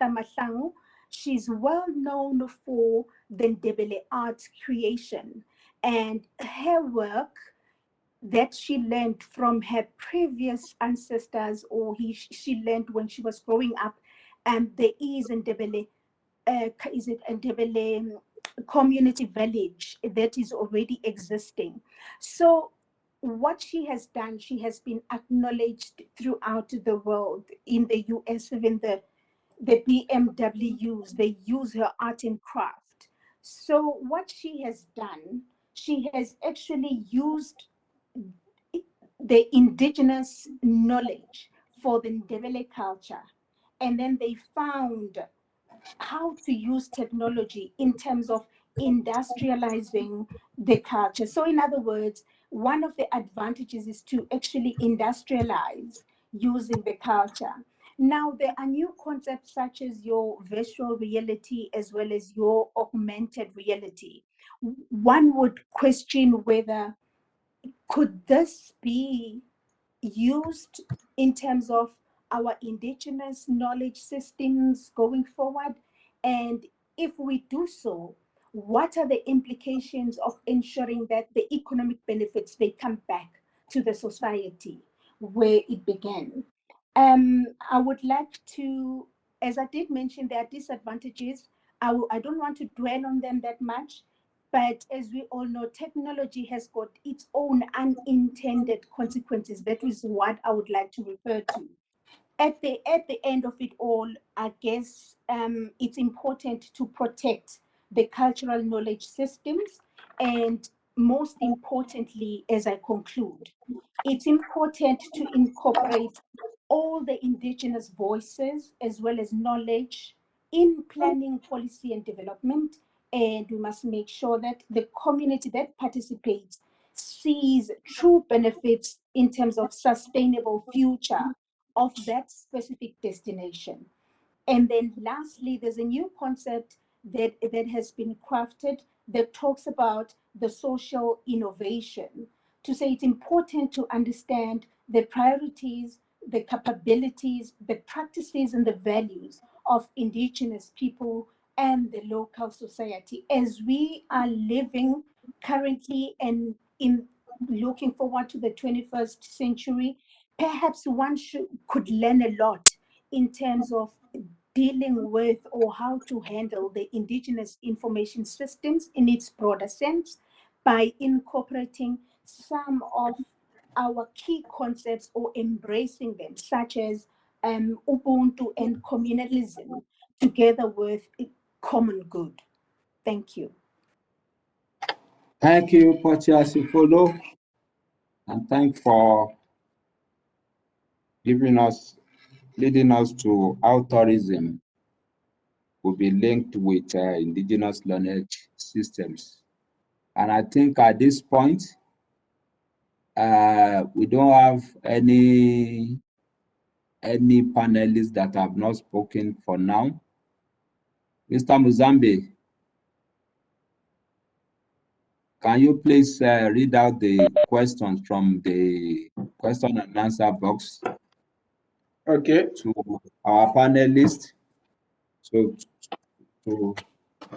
Sister Mahlangu. She's well known for the Ndebele art creation, and her work that she learned from her previous ancestors, or she learned when she was growing up. And there is Ndebele, is it Ndebele community village that is already existing. So what she has done, she has been acknowledged throughout the world. In the US, even the BMWs, they use her art and craft. So what she has done, she has actually used the indigenous knowledge for the Ndebele culture. And then they found how to use technology in terms of industrializing the culture. So, in other words, one of the advantages is to actually industrialize using the culture. Now, there are new concepts such as your virtual reality as well as your augmented reality. One would question whether could this be used in terms of our indigenous knowledge systems going forward? And if we do so, what are the implications of ensuring that the economic benefits they come back to the society where it began? I would like to, as I did mention, there are disadvantages. I don't want to dwell on them that much, but as we all know, technology has got its own unintended consequences. That is what I would like to refer to. At the end of it all, I guess it's important to protect the cultural knowledge systems, and most importantly, as I conclude, it's important to incorporate all the indigenous voices as well as knowledge in planning policy and development. And we must make sure that the community that participates sees true benefits in terms of sustainable future of that specific destination. And then lastly, there's a new concept that has been crafted that talks about the social innovation. To say it's important to understand the priorities, the capabilities, the practices, and the values of indigenous people and the local society as we are living currently and in looking forward to the 21st century. Perhaps one could learn a lot in terms of dealing with or how to handle the indigenous information systems in its broader sense by incorporating some of our key concepts or embracing them, such as Ubuntu and communalism, together with common good. Thank you. Thank you, Portia Sifolo, and thank for leading us to how tourism will be linked with indigenous knowledge systems. And I think at this point, we don't have any panelists that have not spoken for now. Mr. Muzambe, can you please read out the questions from the question and answer box? Okay. To our panelists.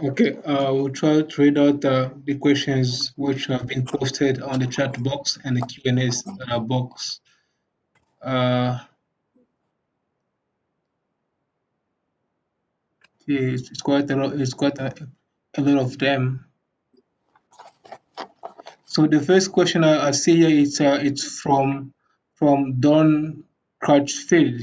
Okay, we'll try to read out the questions which have been posted on the chat box and the Q&A box. It's quite a lot. It's quite a lot of them. So the first question I see here it's from Don Crutchfield.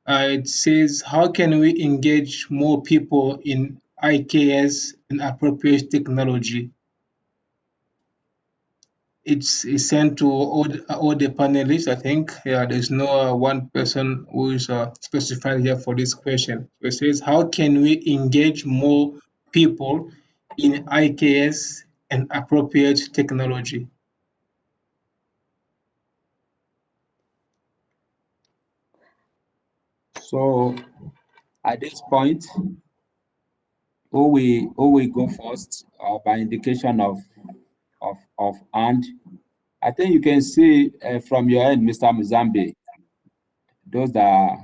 It says, how can we engage more people in IKS and appropriate technology? It's sent to all the panelists, I think. Yeah, there's no one person who is specified here for this question. So it says, how can we engage more people in IKS and appropriate technology? So at this point, who we go first by indication of hand? I think you can see from your end, Mr. Muzambe, those that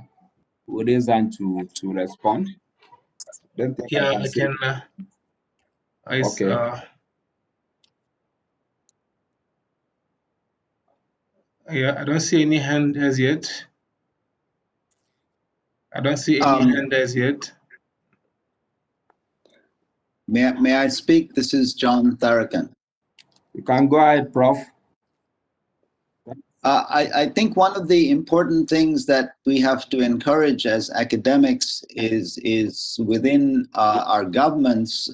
would raise hand to respond. Don't think I Yeah, can I see. can. Okay. Yeah, I don't see any hand as yet. I don't see any hand as yet. May I speak? This is John Tharakan. You can go ahead, Prof. I think one of the important things that we have to encourage as academics is within our governments,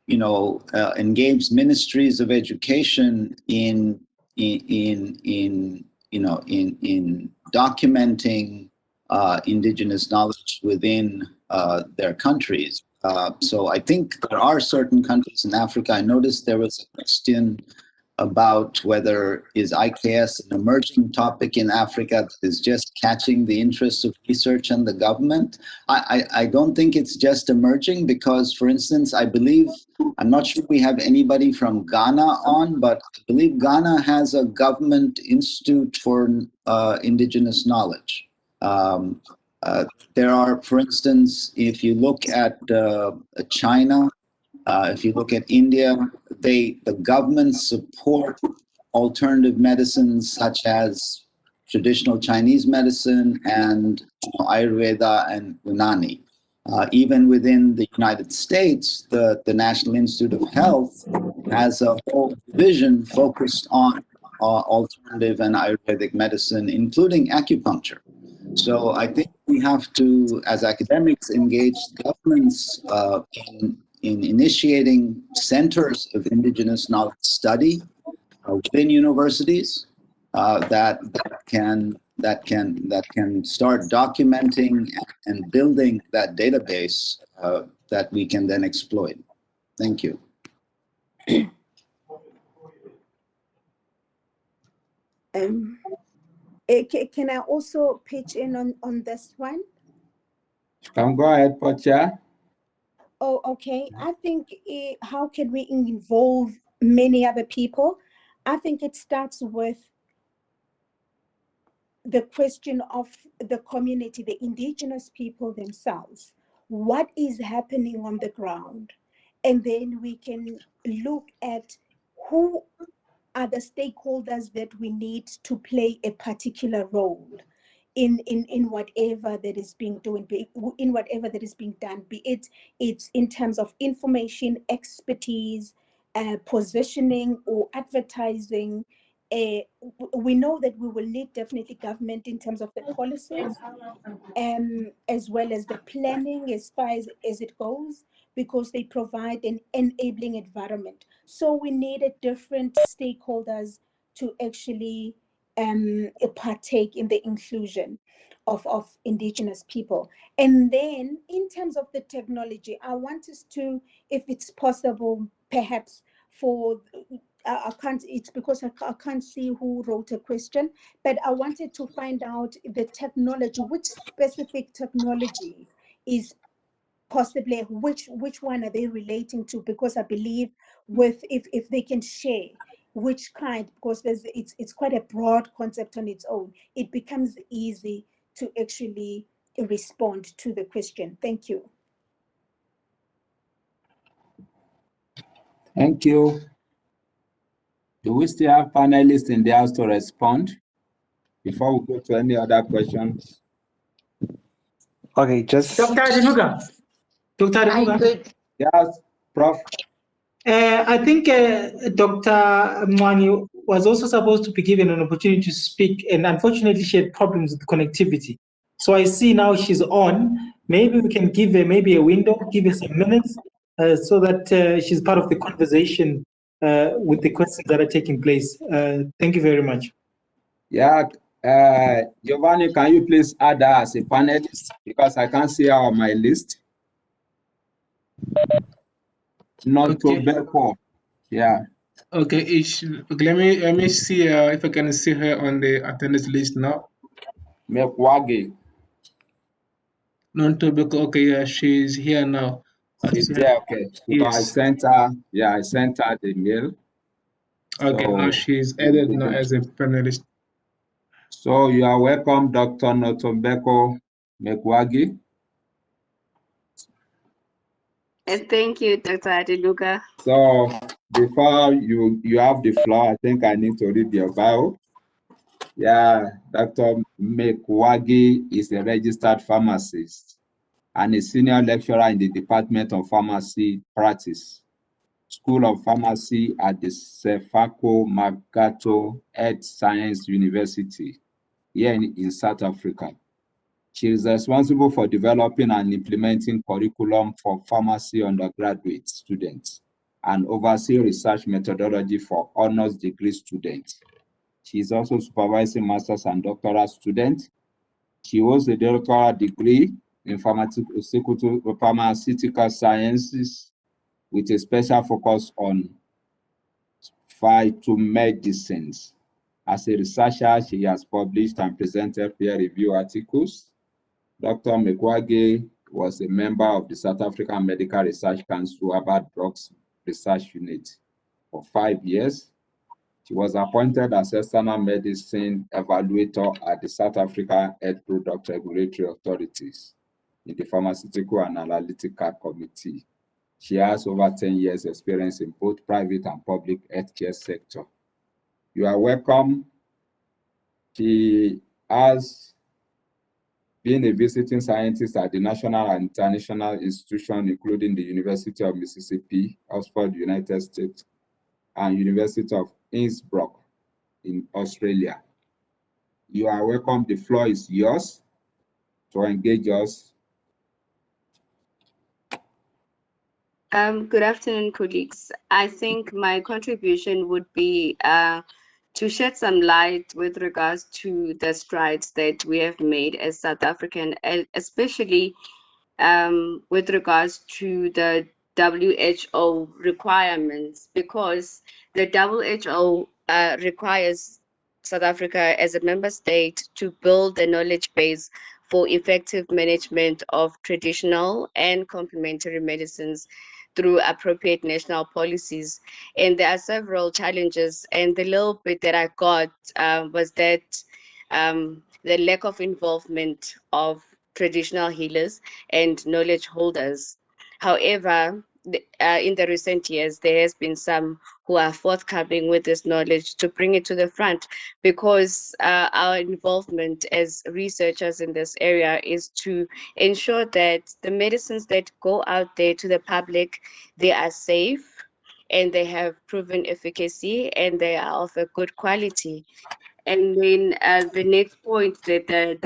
engage ministries of education in documenting indigenous knowledge within their countries. So I think there are certain countries in Africa. I noticed there was a question about whether is ICAS an emerging topic in Africa that is just catching the interest of research and the government. I don't think it's just emerging because, for instance, I'm not sure we have anybody from Ghana on, but I believe Ghana has a government institute for indigenous knowledge. There are, for instance, if you look at China, if you look at India, the governments support alternative medicines such as traditional Chinese medicine and Ayurveda and Unani. Even within the United States, the National Institute of Health has a whole division focused on alternative and Ayurvedic medicine, including acupuncture. So I think we have to, as academics, engage governments in initiating centers of indigenous knowledge study within universities that can start documenting and building that database that we can then exploit. Thank you. Can I also pitch in on this one? Can go ahead, Pocha. Oh, okay. I think how can we involve many other people? I think it starts with the question of the community, the indigenous people themselves. What is happening on the ground? And then we can look at who are the stakeholders that we need to play a particular role in whatever that is being doing, in whatever that is being done, be it's in terms of information, expertise, positioning, or advertising. We know that we will need definitely government in terms of the policies, as well as the planning as far as it goes, because they provide an enabling environment. So we needed different stakeholders to actually partake in the inclusion of indigenous people. And then in terms of the technology, I want us to, if it's possible, perhaps for I can't, it's because I can't see who wrote a question, but I wanted to find out the technology, which specific technology is possibly, which one are they relating to? Because I believe with if they can share which kind, because it's quite a broad concept on its own, it becomes easy to actually respond to the question. Thank you. Thank you. Do we still have panelists in the house to respond before we go to any other questions? Okay, just Dr. Adenuga. Dr. Adenuga. Yes, Prof. I think Dr. Mwani was also supposed to be given an opportunity to speak, and unfortunately she had problems with connectivity. So I see now she's on. Maybe we can give her maybe a window, give her some minutes, so that she's part of the conversation with the questions that are taking place. Thank you very much. Yeah, Giovanni, can you please add her as a panelist? Because I can't see her on my list. Not Okay. tobacco. Yeah. Okay, let me see if I can see her on the attendance list now. Mekwage. Non-tobacco. Okay, yeah, she's here now. She's there, okay. Because I Yes. sent her, yeah, I sent her the mail. Okay, now So, she's added now as a panelist. so you are welcome, Dr. Notombeko. Mekwagi. And thank you, Dr. Adeluga. So before you have the floor, I think I need to read your bio. Yeah, Dr. Mekwagi is a registered pharmacist and a senior lecturer in the Department of Pharmacy Practice, School of Pharmacy at the Sefako Magato Health Science University here in South Africa. She is responsible for developing and implementing curriculum for pharmacy undergraduate students and oversee research methodology for honors degree students. She is also supervising master's and doctoral students. She holds a doctoral degree in pharmaceutical sciences with a special focus on phytomedicines. As a researcher, she has published and presented peer-reviewed articles. Dr. Mekwagi was a member of the South African Medical Research Council Herbal Drugs Research Unit for 5 years. She was appointed as external medicine evaluator at the South Africa Health Product Regulatory Authorities in the Pharmaceutical and Analytical Committee. She has over 10 years experience in both private and public healthcare sector. You are welcome. She has been a visiting scientist at the national and international institutions, including the University of Mississippi, Oxford, United States, and University of Innsbruck in Australia. You are welcome. The floor is yours to engage us. Good afternoon, colleagues. I think my contribution would be to shed some light with regards to the strides that we have made as South African, especially with regards to the WHO requirements, because the WHO requires South Africa as a member state to build a knowledge base for effective management of traditional and complementary medicines through appropriate national policies. And there are several challenges. And the little bit that I got was that the lack of involvement of traditional healers and knowledge holders. However, in the recent years, there has been some who are forthcoming with this knowledge to bring it to the front, because our involvement as researchers in this area is to ensure that the medicines that go out there to the public, they are safe and they have proven efficacy and they are of a good quality. And then the next point that the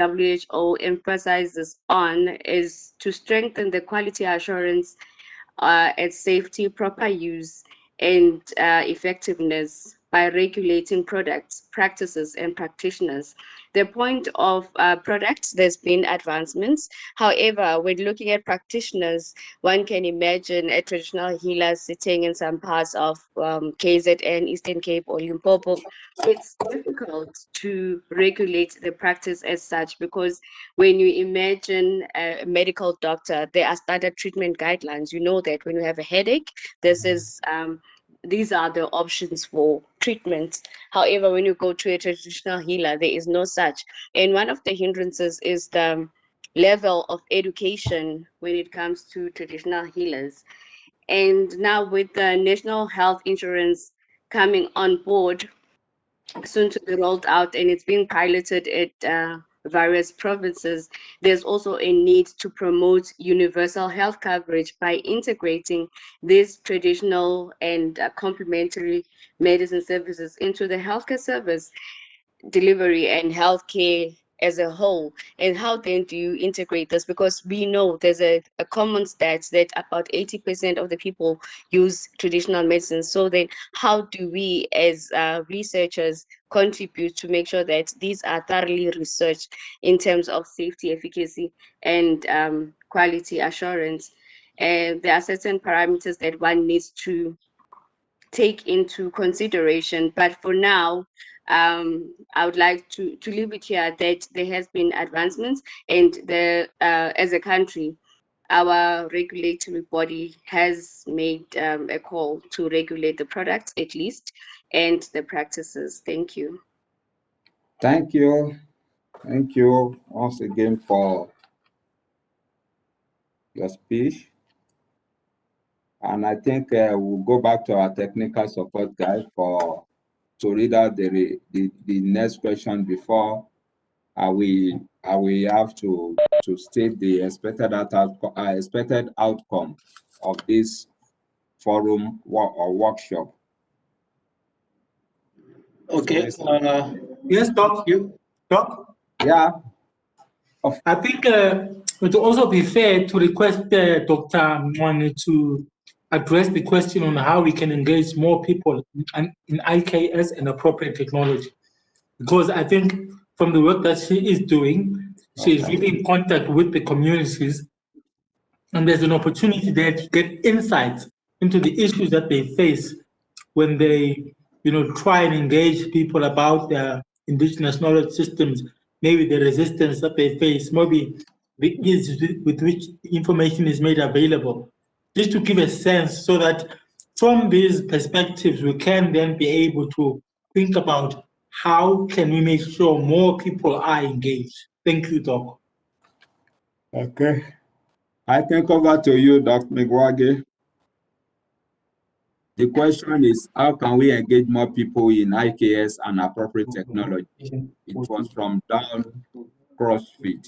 WHO emphasizes on is to strengthen the quality assurance and safety, proper use, and effectiveness by regulating products, practices, and practitioners. The point of products, there's been advancements. However, when looking at practitioners, one can imagine a traditional healer sitting in some parts of KZN, Eastern Cape, or Limpopo. It's difficult to regulate the practice as such, because when you imagine a medical doctor, there are standard treatment guidelines. You know that when you have a headache, this is these are the options for treatment. However, when you go to a traditional healer, there is no such. And one of the hindrances is the level of education when it comes to traditional healers. And now with the national health insurance coming on board, soon to be rolled out, and it's being piloted at various provinces, there's also a need to promote universal health coverage by integrating these traditional and complementary medicine services into the healthcare service delivery and healthcare as a whole. And how then do you integrate this? Because we know there's a common stat that about 80% of the people use traditional medicine. So then how do we as researchers contribute to make sure that these are thoroughly researched in terms of safety, efficacy, and quality assurance? And there are certain parameters that one needs to take into consideration. But for now, I would like to leave it here that there has been advancements, and the as a country, our regulatory body has made a call to regulate the products at least and the practices. Thank you. Thank you. Thank you once again for your speech. And I think we'll go back to our technical support guy to read out the next question before we have to state the expected outcome of this forum or workshop. Okay. Yes, Doc. Doc? Yeah. I think it would also be fair to request Dr. Mwani to address the question on how we can engage more people in IKS and appropriate technology. Because I think from the work that she is doing, she is really in contact with the communities, and there's an opportunity there to get insights into the issues that they face when they, try and engage people about their indigenous knowledge systems, maybe the resistance that they face, maybe the ease with which information is made available, just to give a sense so that from these perspectives, we can then be able to think about how can we make sure more people are engaged. Thank you, Doc. Okay. I think over to you, Dr. Migwage. The question is, how can we engage more people in IKS and appropriate technology? It was from Down CrossFit.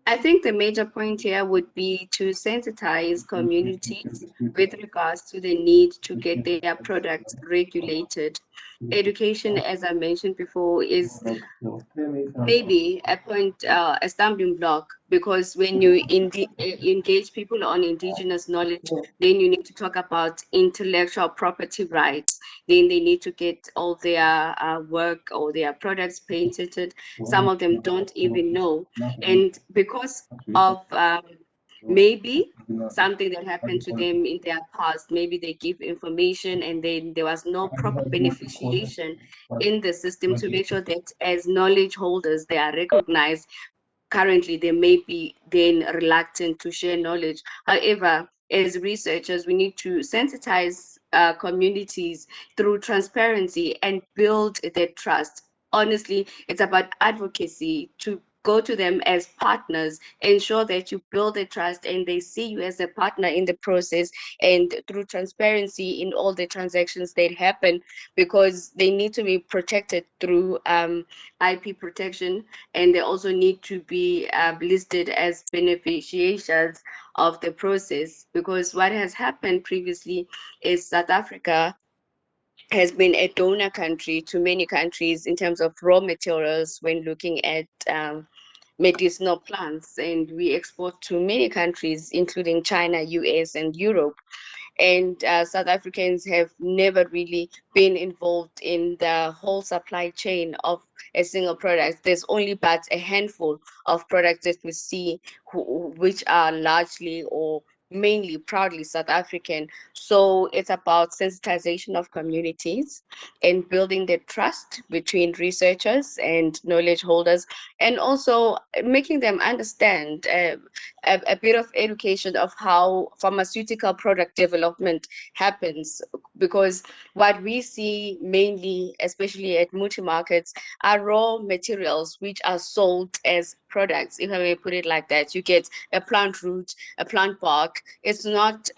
I think the major point here would be to sensitize communities with regards to the need to get their products regulated. Education, as I mentioned before, is maybe a stumbling block, because when you engage people on indigenous knowledge, then you need to talk about intellectual property rights. Then they need to get all their work or their products patented. Some of them don't even know, and because of maybe something that happened to them in their past, maybe they give information and then there was no proper beneficiation in the system to make sure that as knowledge holders they are recognized. Currently they may be then reluctant to share knowledge. However, as researchers, we need to sensitize communities through transparency and build their trust. Honestly, it's about advocacy, to go to them as partners, ensure that you build a trust and they see you as a partner in the process, and through transparency in all the transactions that happen, because they need to be protected through IP protection, and they also need to be listed as beneficiaries of the process. Because what has happened previously is South Africa has been a donor country to many countries in terms of raw materials when looking at medicinal plants, and we export to many countries, including China, US, and Europe. And South Africans have never really been involved in the whole supply chain of a single product. There's only but a handful of products that we see which are largely or mainly proudly South African. So it's about sensitization of communities and building the trust between researchers and knowledge holders, and also making them understand a bit of education of how pharmaceutical product development happens. Because what we see mainly, especially at multi-markets, are raw materials which are sold as products, if I may put it like that. You get a plant root, a plant bark. It's not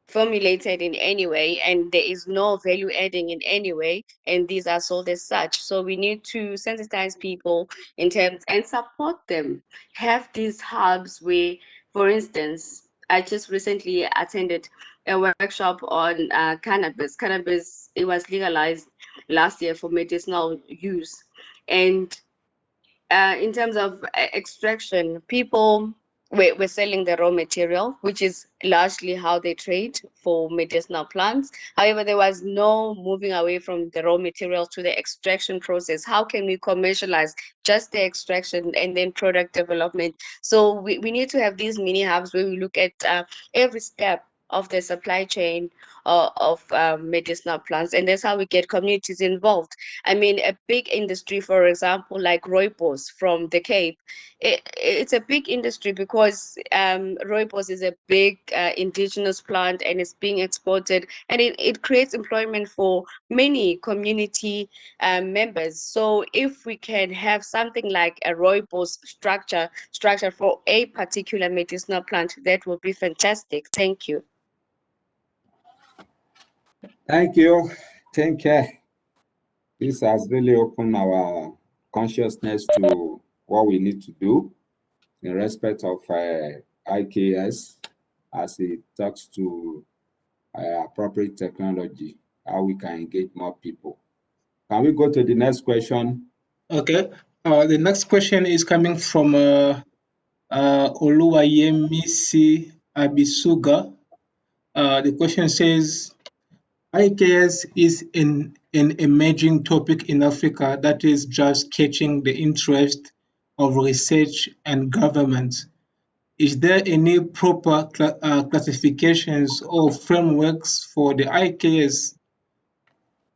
formulated in any way, and there is no value adding in any way, and these are sold as such. So we need to sensitize people in terms and support them. Have these hubs where, for instance, I just recently attended a workshop on cannabis. Cannabis, it was legalized last year for medicinal use, and in terms of extraction, people were selling the raw material, which is largely how they trade for medicinal plants. However, there was no moving away from the raw material to the extraction process. How can we commercialize just the extraction and then product development? So we need to have these mini hubs where we look at every step of the supply chain of medicinal plants, and that's how we get communities involved. I mean, a big industry, for example, like rooibos from the Cape, it's a big industry because rooibos is a big indigenous plant and it's being exported, and it creates employment for many community members. So if we can have something like a rooibos structure for a particular medicinal plant, that would be fantastic. Thank you. Thank you. Take care. This has really opened our consciousness to what we need to do in respect of IKS as it talks to appropriate technology, how we can engage more people. Can we go to the next question? Okay. The next question is coming from Oluwayemisi Abisuga. The question says, IKS is an emerging topic in Africa that is just catching the interest of research and government. Is there any proper classifications or frameworks for the IKS?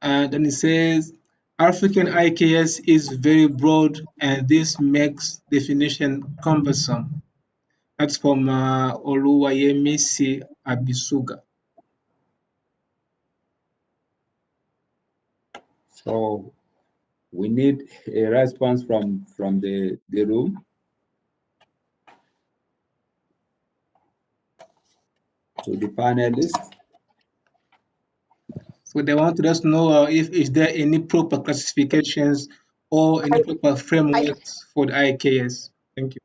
And then it says, African IKS is very broad and this makes definition cumbersome. That's from Oluwayemisi Abisuga. So we need a response from the room. To the panelists. So they want to just know if is there any proper classifications or any proper frameworks for the IKS. Thank you.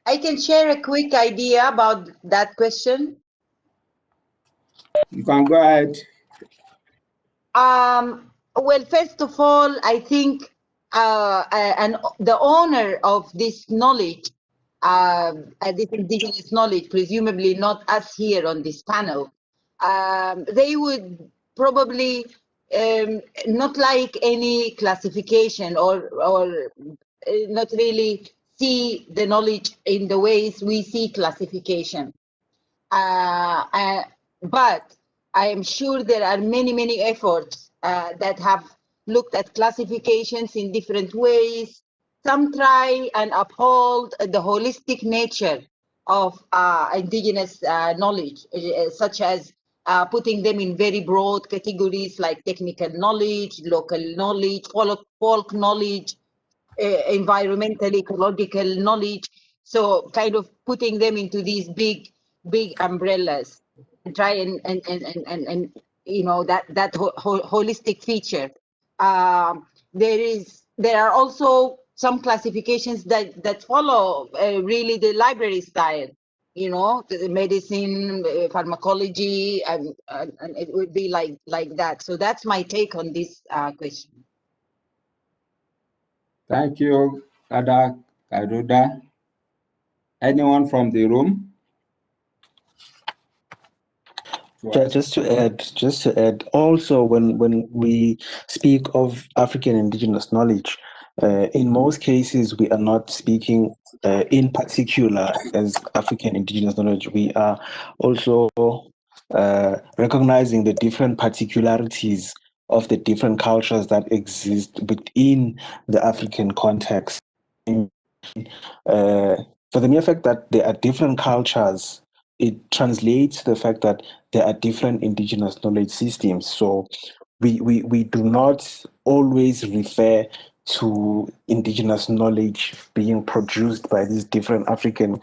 I can share a quick idea about that question. You can go ahead. Well, first of all, I think and the owner of this knowledge, this indigenous knowledge, presumably not us here on this panel, they would probably not like any classification or not really see the knowledge in the ways we see classification. But I am sure there are many efforts that have looked at classifications in different ways. Some try and uphold the holistic nature of indigenous knowledge, such as putting them in very broad categories like technical knowledge, local knowledge, folk knowledge, environmental, ecological knowledge. So kind of putting them into these big umbrellas and try and you know that holistic feature. There are also some classifications that follow really the library style, you know, the medicine, pharmacology, and it would be like that. So that's my take on this question. Thank you, Ada Karuda. Anyone from the room? Just to add, also when we speak of African indigenous knowledge, in most cases we are not speaking in particular as African indigenous knowledge. We are also recognizing the different particularities of the different cultures that exist within the African context. For the mere fact that there are different cultures, it translates the fact that there are different indigenous knowledge systems. So we do not always refer to indigenous knowledge being produced by these different African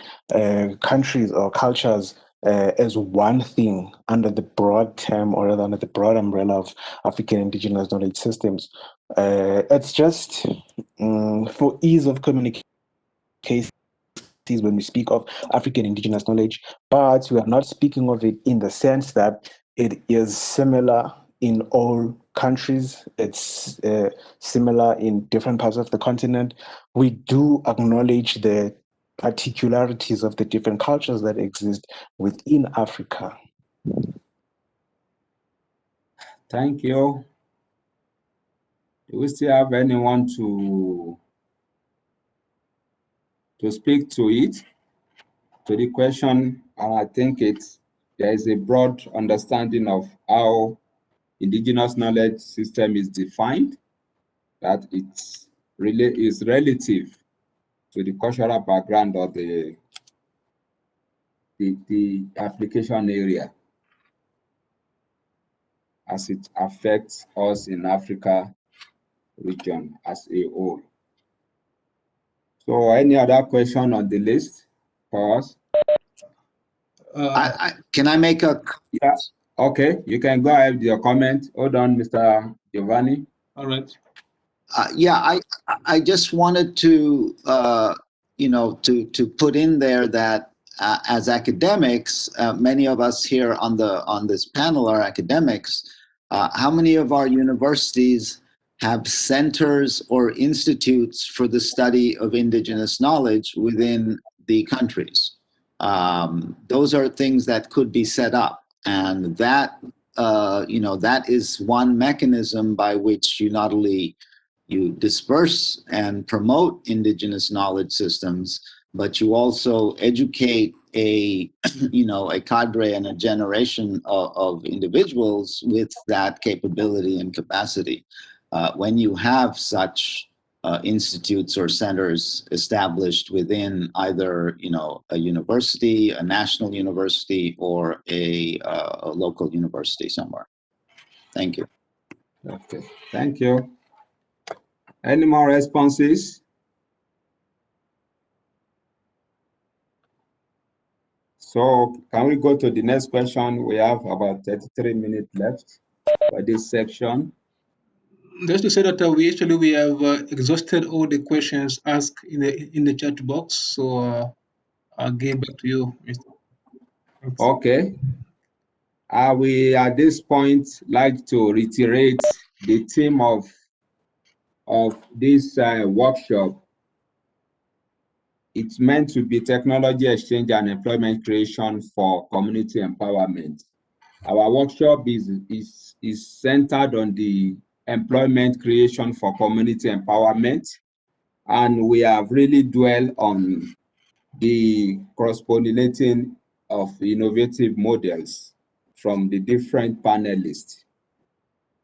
countries or cultures as one thing under the broad term, or rather under the broad umbrella of African indigenous knowledge systems. It's just for ease of communication when we speak of African indigenous knowledge, but we are not speaking of it in the sense that it is similar in all countries. It's similar in different parts of the continent. We do acknowledge the particularities of the different cultures that exist within Africa. Thank you. Do we still have anyone to speak to it, to the question? And I think it's there is a broad understanding of how indigenous knowledge system is defined, that it's really is relative to the cultural background of the application area as it affects us in Africa region as a whole. So any other question on the list for us? Can I make a Yeah. Okay, you can go ahead with your comment. Hold on, Mr. Giovanni. All right. yeah, I just wanted to to put in there that as academics, many of us here on this panel are academics. How many of our universities have centers or institutes for the study of indigenous knowledge within the countries? Those are things that could be set up, and that that is one mechanism by which you not only you disperse and promote indigenous knowledge systems, but you also educate a a cadre and a generation of individuals with that capability and capacity. When you have such institutes or centers established within either a university, a national university, or a local university somewhere. Thank you. Okay, thank you. Any more responses? So can we go to the next question? We have about 33 minutes left for this section. Just to say that we have exhausted all the questions asked in the chat box. So I'll give back to you, Mr. Thanks. Okay. I will at this point like to reiterate the theme of this workshop. It's meant to be technology exchange and employment creation for community empowerment. Our workshop is centered on the employment creation for community empowerment, and we have really dwelled on the cross-pollinating of innovative models from the different panelists.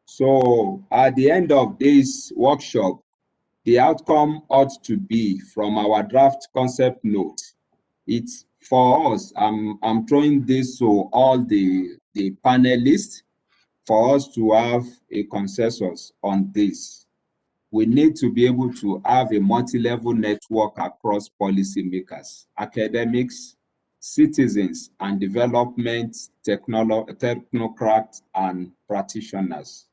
So at the end of this workshop, the outcome ought to be from our draft concept note. It's for us, I'm throwing this to all the panelists for us to have a consensus on this. We need to be able to have a multi-level network across policymakers, academics, citizens, and development technocrats and practitioners.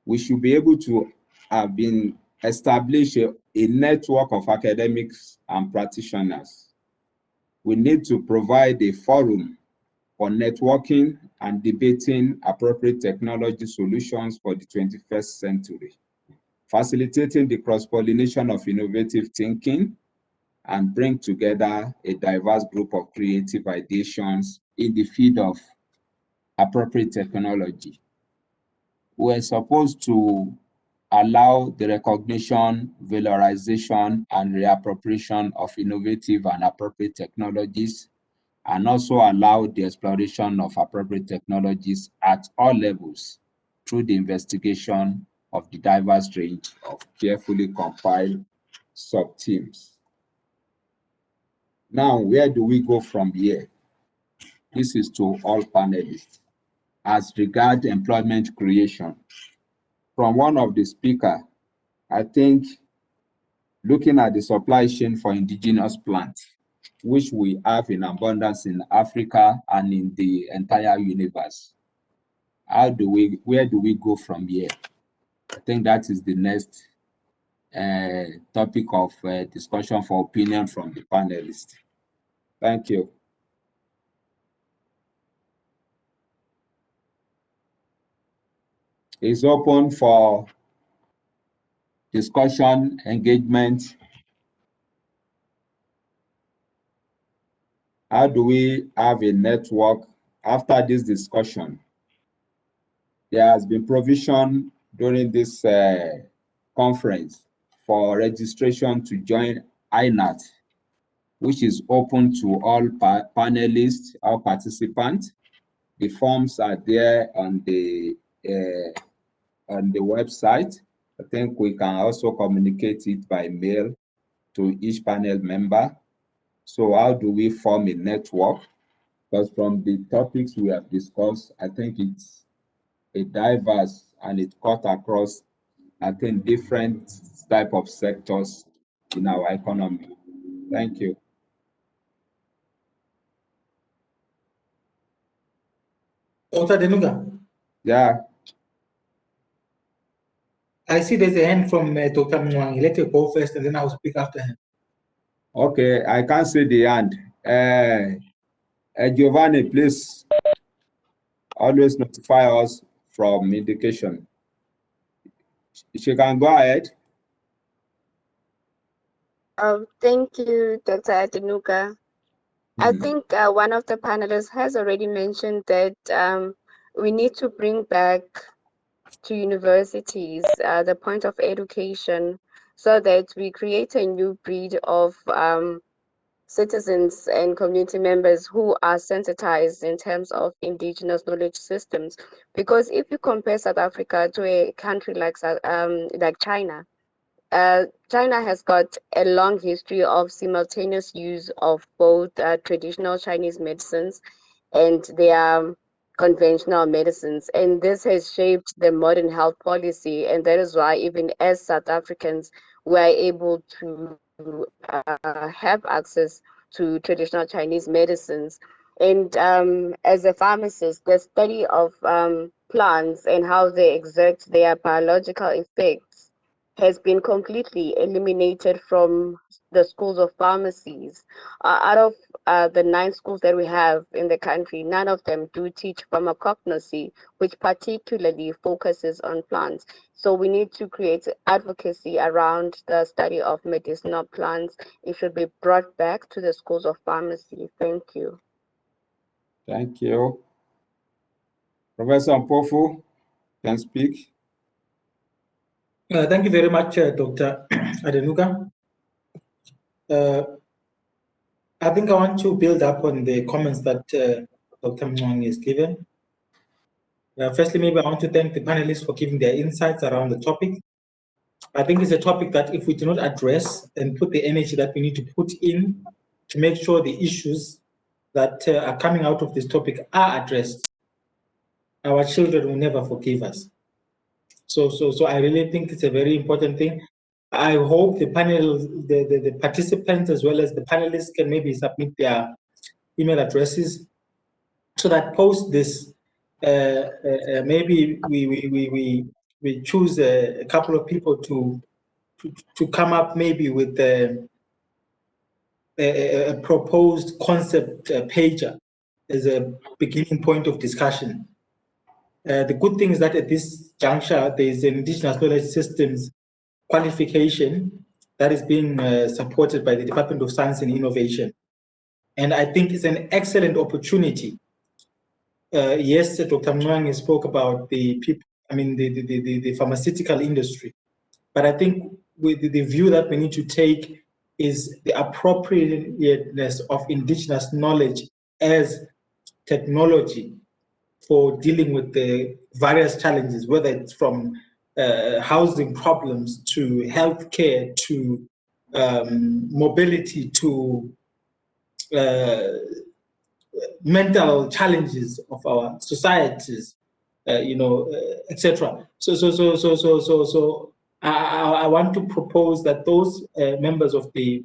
We should be able to have been establish a network of academics and practitioners. We need to provide a forum for networking and debating appropriate technology solutions for the 21st century, facilitating the cross-pollination of innovative thinking, and bring together a diverse group of creative ideations in the field of appropriate technology. We're supposed to allow the recognition, valorization, and reappropriation of innovative and appropriate technologies, and also allow the exploration of appropriate technologies at all levels through the investigation of the diverse range of carefully compiled sub-teams. Now, where do we go from here? This is to all panelists. As regards employment creation, from one of the speakers, I think looking at the supply chain for indigenous plants, which we have in abundance in Africa and in the entire universe, where do we go from here? I think that is the next topic of discussion for opinion from the panelists. Thank you. It's open for discussion, engagement. How do we have a network after this discussion? There has been provision during this conference for registration to join ICAT, which is open to all panelists, all participants. The forms are there on the website. I think we can also communicate it by mail to each panel member. So how do we form a network? Because from the topics we have discussed, I think it's a diverse and it cut across, I think, different type of sectors in our economy. Thank you. Dr. Denuga, Yeah. I see there's a hand from Dr. Mwangi. Let her go first and then I'll speak after him. Okay, I can't see the hand. Giovanni, please always notify us from indication. She can go ahead. Thank you, Dr. Adenuga. I think one of the panelists has already mentioned that we need to bring back to universities the point of education so that we create a new breed of citizens and community members who are sensitized in terms of indigenous knowledge systems. Because if you compare South Africa to a country like China, China has got a long history of simultaneous use of both traditional Chinese medicines and their conventional medicines. And this has shaped the modern health policy. And that is why, even as South Africans, we are able to have access to traditional Chinese medicines. And as a pharmacist, the study of plants and how they exert their biological effects has been completely eliminated from the schools of pharmacies. Out of the 9 schools that we have in the country, none of them do teach pharmacognosy, which particularly focuses on plants. So we need to create advocacy around the study of medicinal plants. It should be brought back to the schools of pharmacy. Thank you. Thank you. Professor Mpofu can speak. Thank you very much, Dr. Adenuga. I think I want to build up on the comments that Dr. Mwangi has given. Firstly, maybe I want to thank the panelists for giving their insights around the topic. I think it's a topic that if we do not address and put the energy that we need to put in to make sure the issues that are coming out of this topic are addressed, our children will never forgive us. So I really think it's a very important thing. I hope the panel, the participants as well as the panelists can maybe submit their email addresses so that post this, maybe we choose a couple of people to come up maybe with a proposed concept pager as a beginning point of discussion. The good thing is that at this juncture, there is an Indigenous Knowledge Systems qualification that is being supported by the Department of Science and Innovation. And I think it's an excellent opportunity. Yes, Dr. Mwangi spoke about the people, the pharmaceutical industry. But I think with the view that we need to take is the appropriateness of indigenous knowledge as technology for dealing with the various challenges, whether it's from housing problems to healthcare to mobility to mental challenges of our societies, etc. So I want to propose that those members of the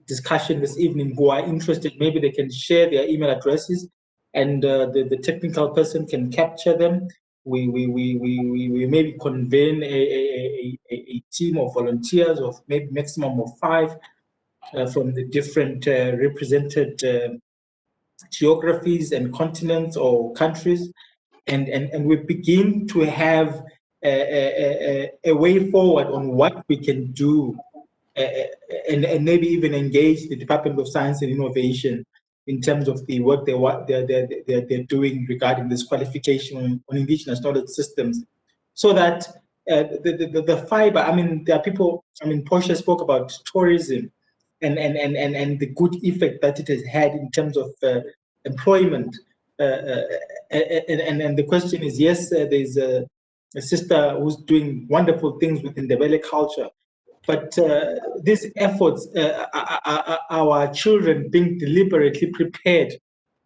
discussion this evening who are interested, maybe they can share their email addresses, and the technical person can capture them. We maybe convene a team of volunteers of maybe maximum of 5 from the different represented geographies and continents or countries, and we begin to have a way forward on what we can do, and maybe even engage the Department of Science and Innovation in terms of the work they're doing regarding this qualification on indigenous knowledge systems, so that the fiber, there are people, Portia spoke about tourism and the good effect that it has had in terms of employment. and the question is, yes, there's a sister who's doing wonderful things within the Ndebele culture, but these efforts, are our children being deliberately prepared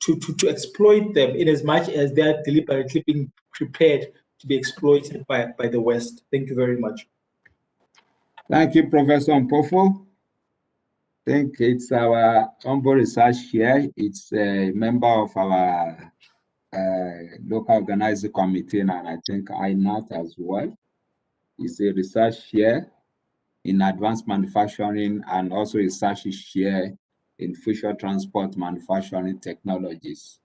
to exploit them in as much as they are deliberately being prepared to be exploited by the West? Thank you very much. Thank you, Professor Mpofu. I think it's our humble research here. It's a member of our local organizing committee, and I think INAT as well. It's a research here in advanced manufacturing and also research here in future transport manufacturing technologies.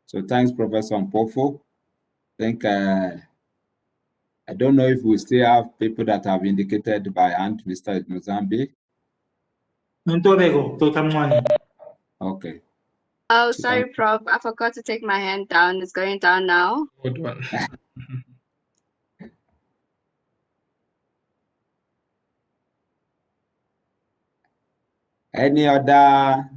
So thanks, Professor Mpofu. I think I don't know if we still have people that have indicated by hand, Mr. Mozambique. Okay. Oh, sorry, Prof. I forgot to take my hand down. It's going down now. Good one. Any other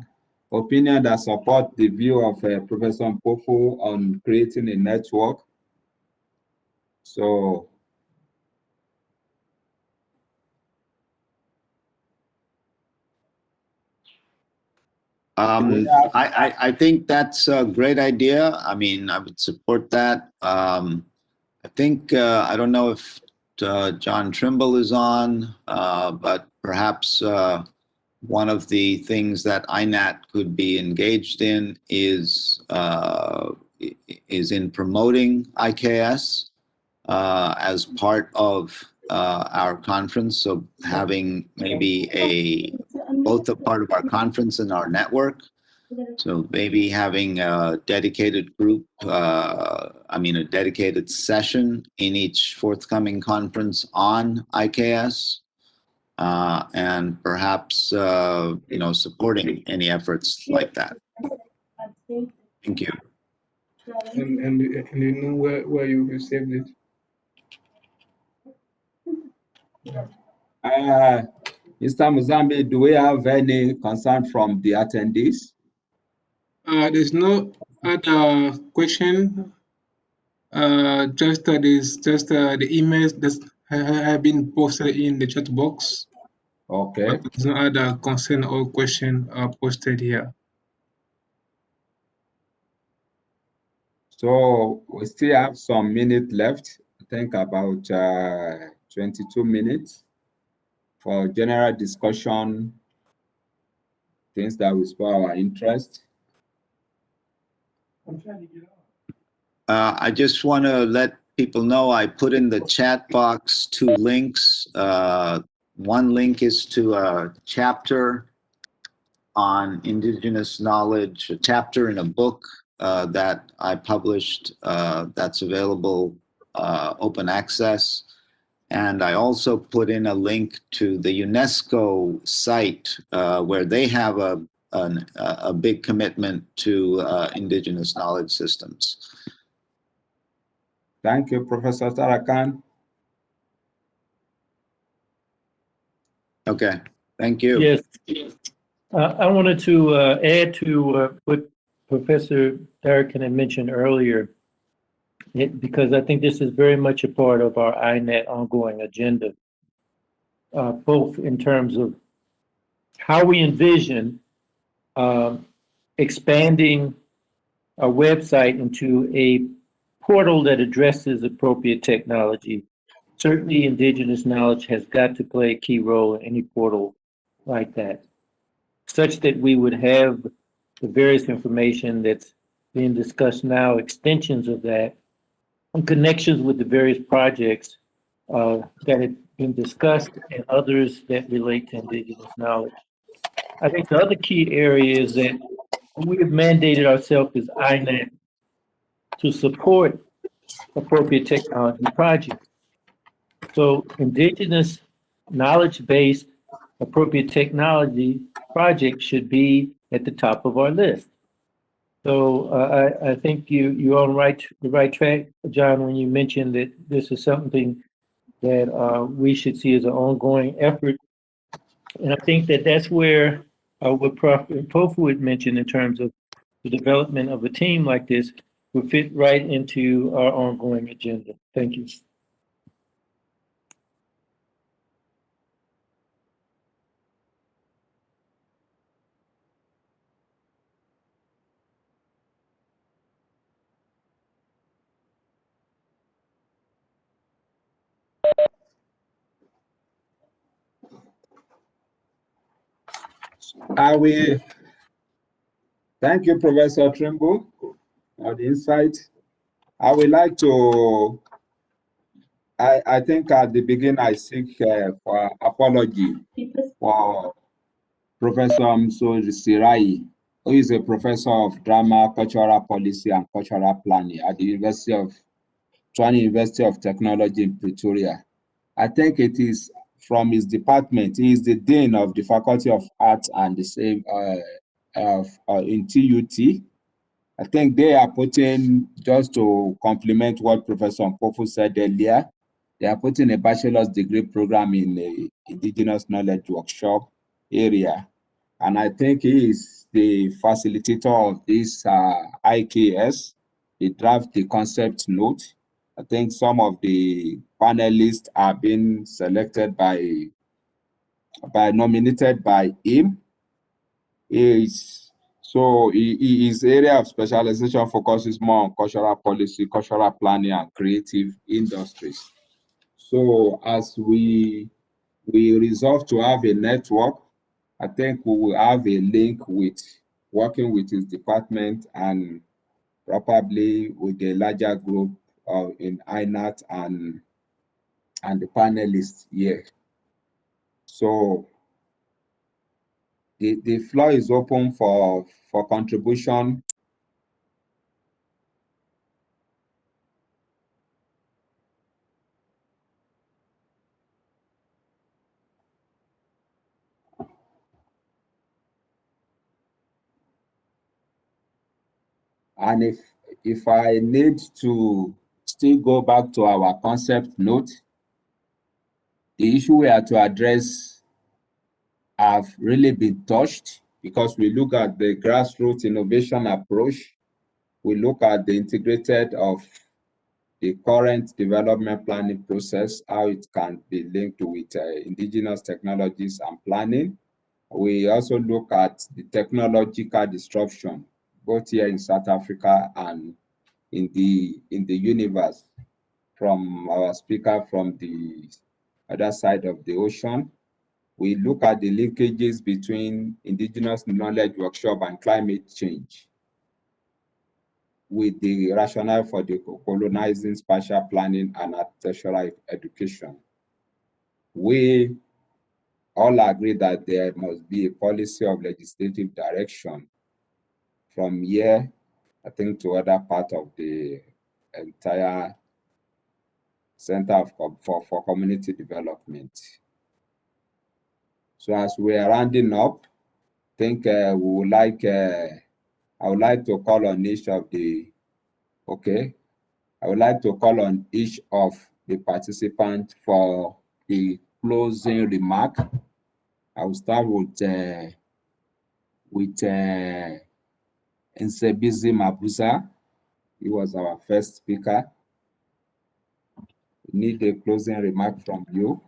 opinion that support the view of Professor Mpofu on creating a network? So I think that's a great idea. I mean, I would support that. I think, I don't know if John Trimble is on, but perhaps one of the things that INAT could be engaged in is in promoting IKS as part of our conference. So having maybe both a part of our conference and our network. So maybe having a dedicated group, a dedicated session in each forthcoming conference on IKS, and perhaps, supporting any efforts like that. Thank you. And you know where you saved it? Mr. Mozambique, do we have any concern from the attendees? There's no other question. Just the emails that have been posted in the chat box. Okay. But there's no other concern or question posted here. So we still have some minutes left. I think about 22 minutes for general discussion, things that will spur our interest. I just want to let people know I put in the chat box 2 links. One link is to a chapter on indigenous knowledge, a chapter in a book that I published that's available open access. And I also put in a link to the UNESCO site where they have a big commitment to indigenous knowledge systems. Thank you, Professor Tarakan. Okay, thank you. Yes, I wanted to add to what Professor Tarakan had mentioned earlier, because I think this is very much a part of our INET ongoing agenda, both in terms of how we envision expanding our website into a portal that addresses appropriate technology. Certainly, indigenous knowledge has got to play a key role in any portal like that, such that we would have the various information that's being discussed now, extensions of that, and connections with the various projects that have been discussed and others that relate to indigenous knowledge. I think the other key area is that we have mandated ourselves as INET to support appropriate technology projects. So indigenous knowledge-based appropriate technology projects should be at the top of our list. So I think you're on the right track, John, when you mentioned that this is something that we should see as an ongoing effort. And I think that that's where what Prof. Mpofu had mentioned in terms of the development of a team like this would fit right into our ongoing agenda. Thank you. I will thank you, Professor Trimble, for the insight. I would like to, I think at the beginning I seek for apology for Professor Mso Sirai, who is a professor of drama, cultural policy, and cultural planning at the University of Technology in Pretoria. I think it is from his department. He is the dean of the Faculty of Arts and the same in TUT. I think they are putting, just to complement what Professor Mpofu said earlier, they are putting a bachelor's degree program in the Indigenous Knowledge Workshop area. And I think he is the facilitator of this IKS. He drafts the concept note. I think some of the panelists are being selected nominated by him. His area of specialization focuses more on cultural policy, cultural planning, and creative industries. So as we resolve to have a network, I think we will have a link with working with his department and probably with a larger group in INAT and the panelists here. So the floor is open for contribution. And if I need to still go back to our concept note, the issue we are to address have really been touched, because we look at the grassroots innovation approach, we look at the integrated of the current development planning process, how it can be linked with indigenous technologies and planning. We also look at the technological disruption, both here in South Africa and in the universe, from our speaker from the other side of the ocean. We look at the linkages between Indigenous Knowledge Workshop and climate change, with the rationale for the colonizing spatial planning and architectural education. We all agree that there must be a policy of legislative direction from here, I think, to other part of the entire Center for Community Development. So as we are rounding up, I think I would like to call on each of the, I would like to call on each of the participants for the closing remark. I will start with Nsebizi Mabuza. He was our first speaker. We need a closing remark from you.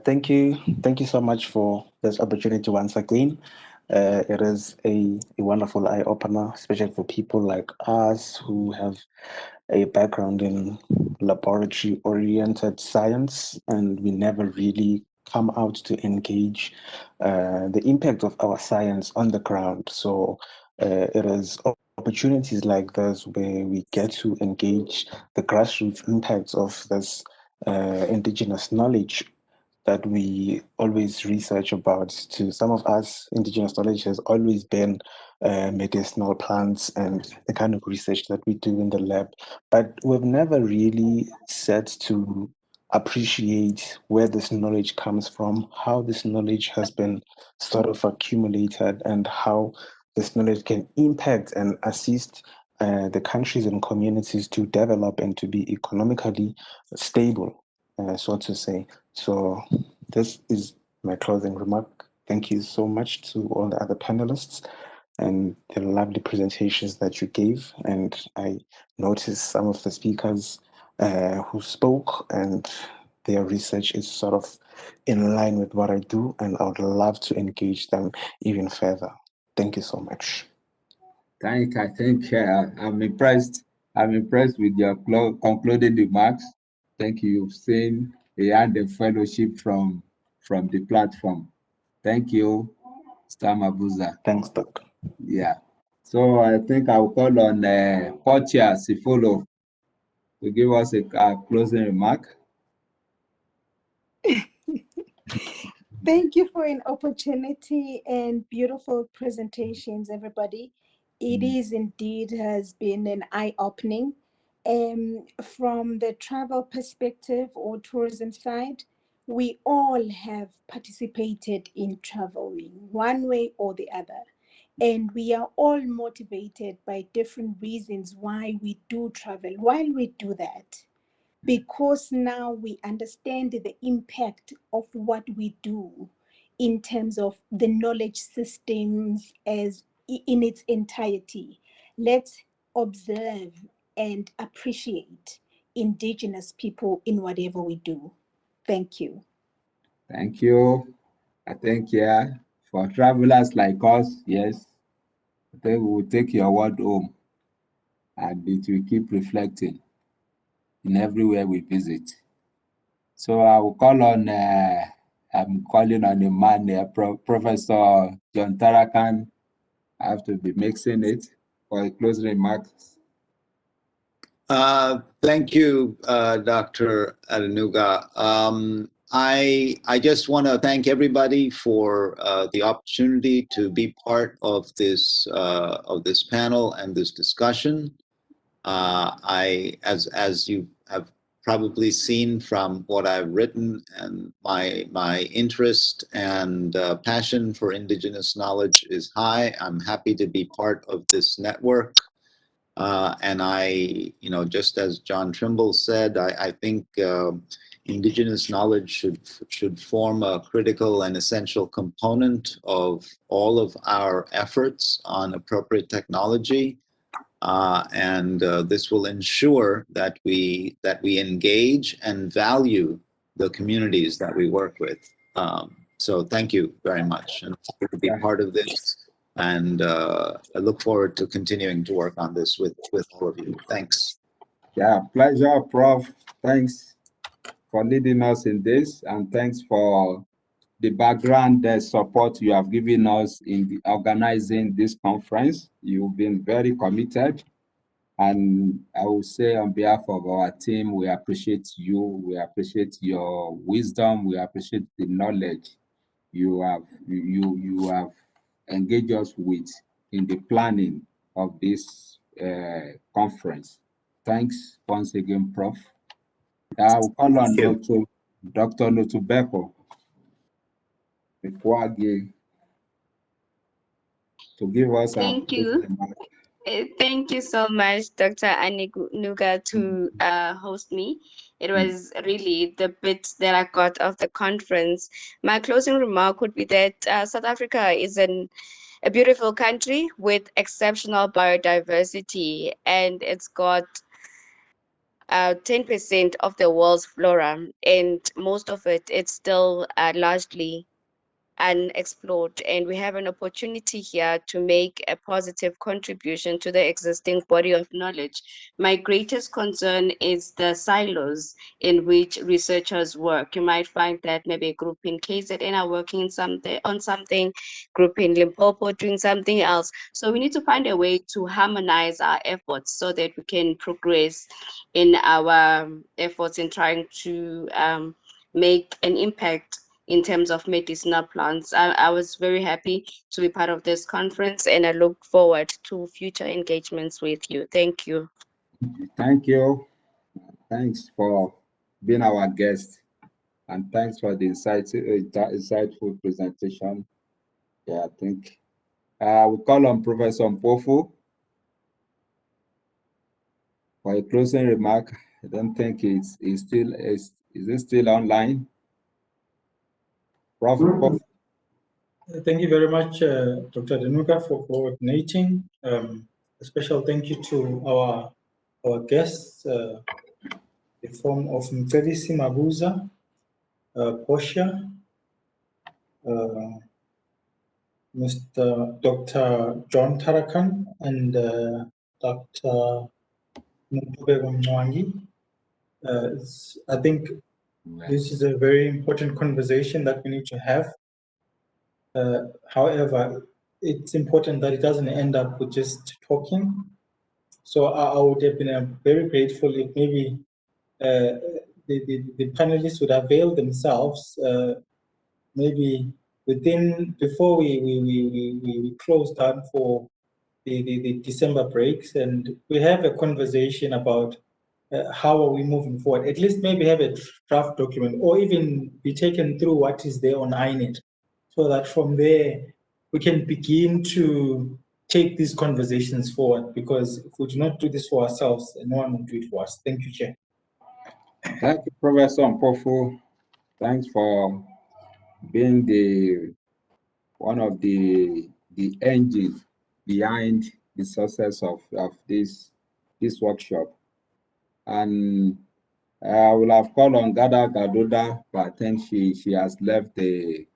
Thank you so much for this opportunity once again. It is a wonderful eye-opener, especially for people like us who have a background in laboratory-oriented science, and we never really come out to engage the impact of our science on the ground. So it is opportunities like this where we get to engage the grassroots impacts of this indigenous knowledge that we always research about. To some of us, indigenous knowledge has always been medicinal plants and the kind of research that we do in the lab, but we've never really set to appreciate where this knowledge comes from, how this knowledge has been sort of accumulated, and how this knowledge can impact and assist the countries and communities to develop and to be economically stable, so to say. So this is my closing remark. Thank you so much to all the other panelists. and the lovely presentations that you gave. And I noticed some of the speakers who spoke, and their research is sort of in line with what I do, and I would love to engage them even further. Thank you so much. I think I'm impressed. I'm impressed with your concluding remarks. Thank you. You've seen and the fellowship from the platform. Thank you, Stamabuza. Thanks, Doc. Yeah. So I think I'll call on Portia Sifolo to give us a closing remark. Thank you for an opportunity and beautiful presentations, everybody. It is indeed has been an eye-opening. From the travel perspective or tourism side, we all have participated in traveling one way or the other. And we are all motivated by different reasons why we do travel. While we do that, because now we understand the impact of what we do in terms of the knowledge systems as in its entirety. Let's observe and appreciate indigenous people in whatever we do. Thank you. Thank you. I think, for travelers like us, yes, I think we will take your word home and it will keep reflecting in everywhere we visit. So I will call on, I'm calling on a man, Professor John Tarakan. I have to be mixing it for a closing remarks. Thank you, Dr. Adenuga. I just want to thank everybody for the opportunity to be part of this panel and this discussion. As you have probably seen from what I've written, and my interest and passion for Indigenous knowledge is high. I'm happy to be part of this network. And just as John Trimble said, I think Indigenous knowledge should form a critical and essential component of all of our efforts on appropriate technology. And this will ensure that we engage and value the communities that we work with. So thank you very much, and happy to be part of this. And I look forward to continuing to work on this with all of you. Thanks. Yeah, pleasure, Prof. Thanks for leading us in this, and thanks for the background support you have given us in organizing this conference. You've been very committed, and I will say on behalf of our team, we appreciate you, we appreciate your wisdom, we appreciate the knowledge you have engaged us with in the planning of this conference. Thanks once again, Prof. I will call on Dr. Notubeko Mekwage to give us Thank you. Thank you so much, Dr. Adenuga, to host me. It was really the bits that I got of the conference. My closing remark would be that South Africa is a beautiful country with exceptional biodiversity, and it's got 10% of the world's flora, and most of it's still largely unexplored, and we have an opportunity here to make a positive contribution to the existing body of knowledge. My greatest concern is the silos in which researchers work. You might find that maybe a group in KZN are working on something, group in Limpopo doing something else. So we need to find a way to harmonize our efforts so that we can progress in our efforts in trying to make an impact in terms of medicinal plants. I was very happy to be part of this conference, and I look forward to future engagements with you. Thank you. Thank you. Thanks for being our guest, and thanks for the insightful presentation. Yeah, I think we call on Professor Mpofu for a closing remark. I don't think is it still online? Prof. Thank you very much, Dr. Denuka, for coordinating. A special thank you to our guests, the form of Mtelisi Mabuza, Portia, Mr. Dr. John Tarakan, and Dr. Mutube Mwangi. I think this is a very important conversation that we need to have. However, it's important that it doesn't end up with just talking. So I would have been very grateful if maybe the panelists would avail themselves, maybe before we close down for the December breaks, and we have a conversation about how are we moving forward. At least maybe have a draft document, or even be taken through what is there on INET, so that from there we can begin to take these conversations forward, because if we do not do this for ourselves, no one will do it for us. Thank you, Chair. Thank you, Professor Mpofu. Thanks for being one of the engines behind the success of this workshop. And I will have called on Gada Gadoda, but I think she has left the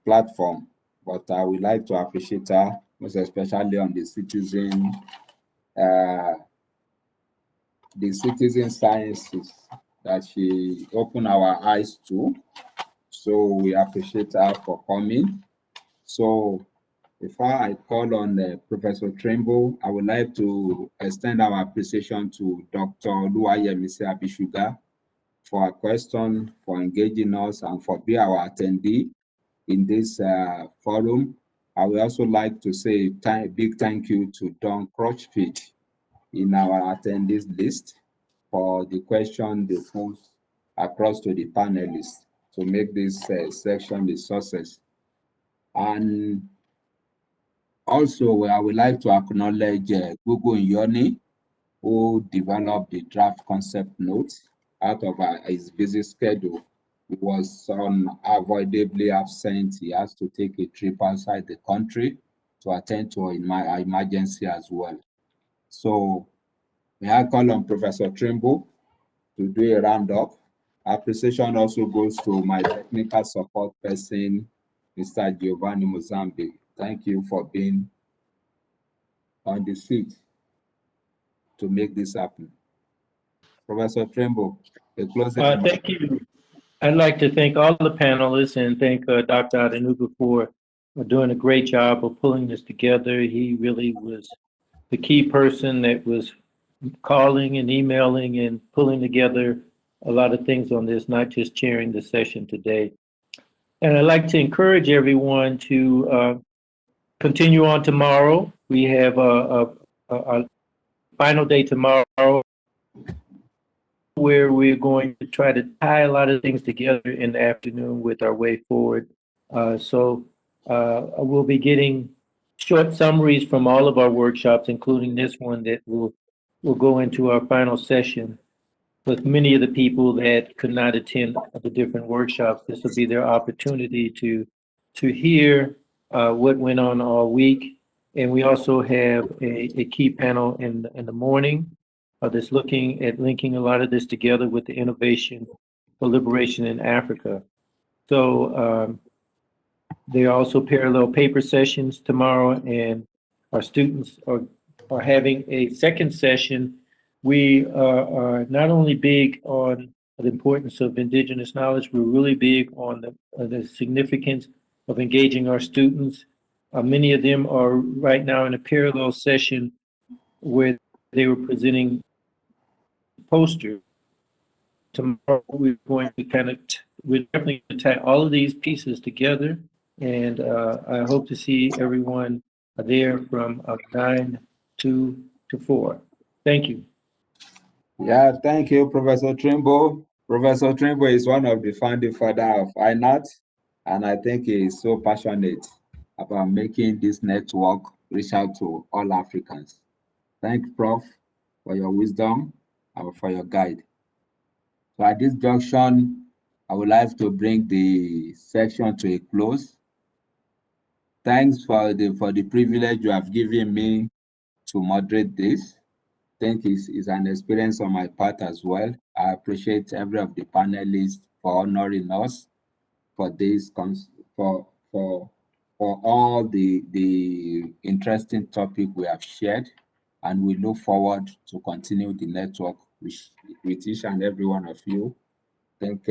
platform. But I would like to appreciate her, most especially on the citizen sciences that she opened our eyes to. So we appreciate her for coming. So before I call on Professor Trimble, I would like to extend our appreciation to Dr. Oluwayemise Abishuga for her question, for engaging us, and for being our attendee in this forum. I would also like to say a big thank you to Don Crutchfield in our attendees list for the question they posed across to the panelists to make this section a success. And also, I would like to acknowledge Gugu Nyoni, who developed the draft concept notes out of his busy schedule. He was unavoidably absent. He has to take a trip outside the country to attend to an emergency as well. So may I call on Professor Trimble to do a roundup. Appreciation also goes to my technical support person, Mr. Giovanni Mozambique. Thank you for being on the seat to make this happen. Professor Trimble, a closing remark. Thank you. I'd like to thank all the panelists and thank Dr. Adenuga for doing a great job of pulling this together. He really was the key person that was calling and emailing and pulling together a lot of things on this, not just chairing the session today. And I'd like to encourage everyone to continue on tomorrow. We have a final day tomorrow where we're going to try to tie a lot of things together in the afternoon with our way forward. So we'll be getting short summaries from all of our workshops, including this one that will go into our final session. With many of the people that could not attend the different workshops, this will be their opportunity to hear what went on all week. And we also have a key panel in the morning that's looking at linking a lot of this together with the innovation for liberation in Africa. So there are also parallel paper sessions tomorrow, and our students are having a second session. We are not only big on the importance of Indigenous knowledge, we're really big on the significance of engaging our students. Many of them are right now in a parallel session where they were presenting posters. Tomorrow we're going to we're definitely going to tie all of these pieces together, and I hope to see everyone there from 9 to 4. Thank you. Yeah, thank you, Professor Trimble. Professor Trimble is one of the founding fathers of INAT, and I think he is so passionate about making this network reach out to all Africans. Thank you, Prof, for your wisdom and for your guide. So at this junction, I would like to bring the section to a close. Thanks for the privilege you have given me to moderate this. I think it's an experience on my part as well. I appreciate every of the panelists for honoring us for this for all the interesting topic we have shared, and we look forward to continue the network with each and every one of you. I think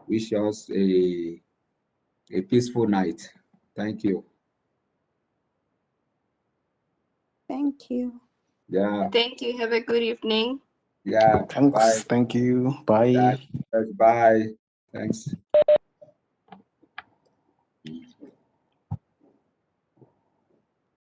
wish us a peaceful night. Thank you. Thank you. Yeah. Thank you. Have a good evening. Yeah. Thanks. Bye. Thank you. Bye. Yeah. Bye. Thanks.